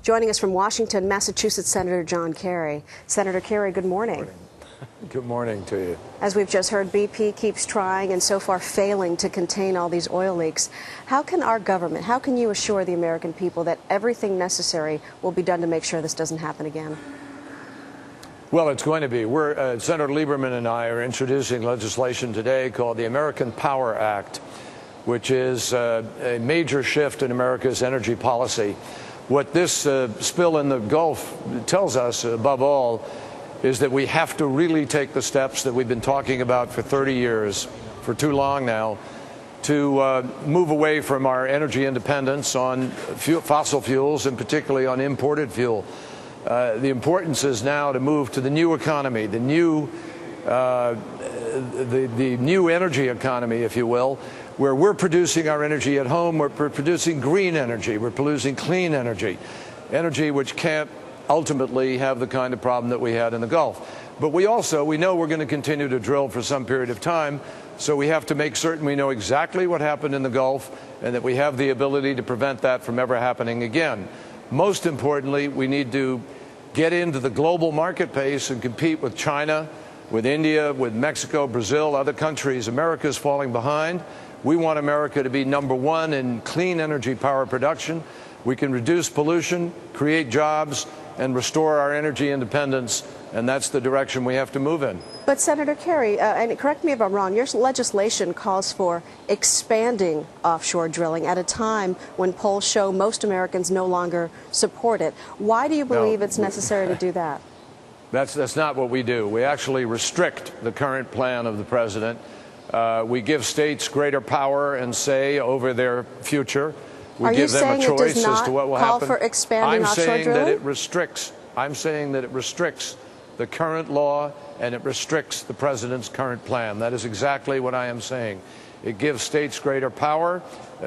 Joining us from Washington, Massachusetts Senator John Kerry. Senator Kerry, good morning. Good morning to you. As we've just heard, BP keeps trying and so far failing to contain all these oil leaks. How can our government, how can you assure the American people that everything necessary will be done to make sure this doesn't happen again? Well, it's going to be. Senator Lieberman and I are introducing legislation today called the American Power Act, which is a major shift in America's energy policy. What this spill in the Gulf tells us, above all, is that we have to really take the steps that we've been talking about for 30 years, for too long now, to move away from our energy independence on fossil fuels, and particularly on imported fuel. The importance is now to move to the new economy, the new energy economy, if you will, where we're producing our energy at home. We're producing green energy. We're producing clean energy, energy which can't ultimately have the kind of problem that we had in the Gulf. But we know we're going to continue to drill for some period of time, so we have to make certain we know exactly what happened in the Gulf and that we have the ability to prevent that from ever happening again. Most importantly, we need to get into the global marketplace and compete with China, with India, with Mexico, Brazil, other countries. America's falling behind. We want America to be #1 in clean energy power production. We can reduce pollution, create jobs, and restore our energy independence, and that's the direction we have to move in. But Senator Kerry, and correct me if I'm wrong, your legislation calls for expanding offshore drilling at a time when polls show most Americans no longer support it. Why do you believe it's necessary to do that? That's not what we do. We actually restrict the current plan of the president. We give states greater power and say over their future. We give them a choice as to what will happen. Are you saying it does not call for expanding offshore drilling? I'm saying that it restricts the current law and it restricts the president's current plan. That is exactly what I am saying. It gives states greater power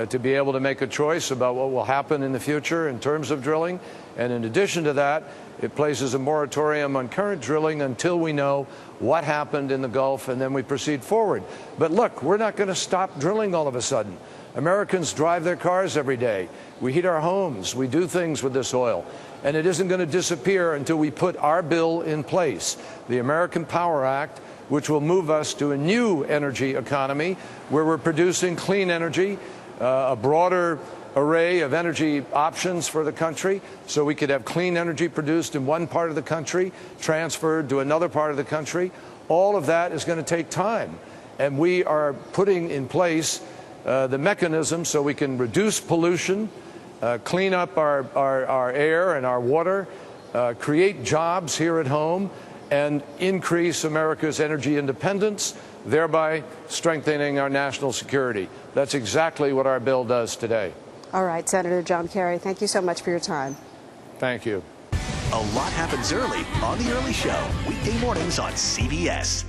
to be able to make a choice about what will happen in the future in terms of drilling. And in addition to that, it places a moratorium on current drilling until we know what happened in the Gulf, and then we proceed forward. But look, we're not going to stop drilling all of a sudden. Americans drive their cars every day. We heat our homes. We do things with this oil. And it isn't going to disappear until we put our bill in place, the American Power Act, which will move us to a new energy economy where we're producing clean energy, a broader array of energy options for the country, so we could have clean energy produced in one part of the country, transferred to another part of the country. All of that is going to take time. And we are putting in place the mechanism so we can reduce pollution, clean up our air and our water, create jobs here at home, and increase America's energy independence, thereby strengthening our national security. That's exactly what our bill does today. All right, Senator John Kerry, thank you so much for your time. Thank you. A lot happens early on The Early Show, weekday mornings on CBS.